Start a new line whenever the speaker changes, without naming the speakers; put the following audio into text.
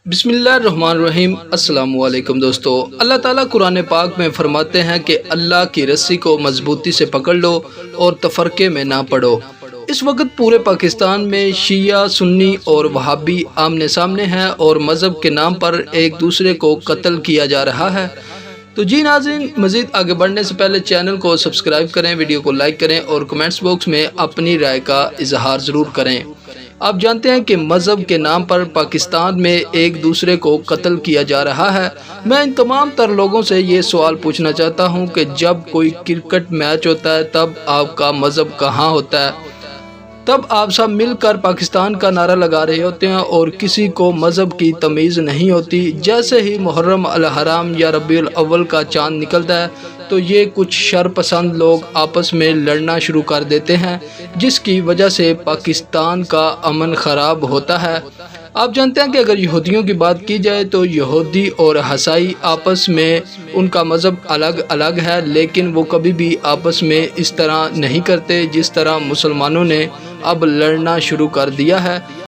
بسم اللہ الرحمن الرحیم۔ السلام علیکم دوستو، اللہ تعالیٰ قرآن پاک میں فرماتے ہیں کہ اللہ کی رسی کو مضبوطی سے پکڑ لو اور تفرقے میں نہ پڑو۔ اس وقت پورے پاکستان میں شیعہ، سنی اور وہابی آمنے سامنے ہیں اور مذہب کے نام پر ایک دوسرے کو قتل کیا جا رہا ہے۔ تو جی ناظرین، مزید آگے بڑھنے سے پہلے چینل کو سبسکرائب کریں، ویڈیو کو لائک کریں اور کمنٹس باکس میں اپنی رائے کا اظہار ضرور کریں۔ آپ جانتے ہیں کہ مذہب کے نام پر پاکستان میں ایک دوسرے کو قتل کیا جا رہا ہے۔ میں ان تمام تر لوگوں سے یہ سوال پوچھنا چاہتا ہوں کہ جب کوئی کرکٹ میچ ہوتا ہے تب آپ کا مذہب کہاں ہوتا ہے؟ تب آپ سب مل کر پاکستان کا نعرہ لگا رہے ہوتے ہیں اور کسی کو مذہب کی تمیز نہیں ہوتی۔ جیسے ہی محرم الحرام یا ربیع الاول کا چاند نکلتا ہے تو یہ کچھ شر پسند لوگ آپس میں لڑنا شروع کر دیتے ہیں، جس کی وجہ سے پاکستان کا امن خراب ہوتا ہے۔ آپ جانتے ہیں کہ اگر یہودیوں کی بات کی جائے تو یہودی اور عیسائی آپس میں ان کا مذہب الگ الگ ہے، لیکن وہ کبھی بھی آپس میں اس طرح نہیں کرتے جس طرح مسلمانوں نے اب لڑنا شروع کر دیا ہے۔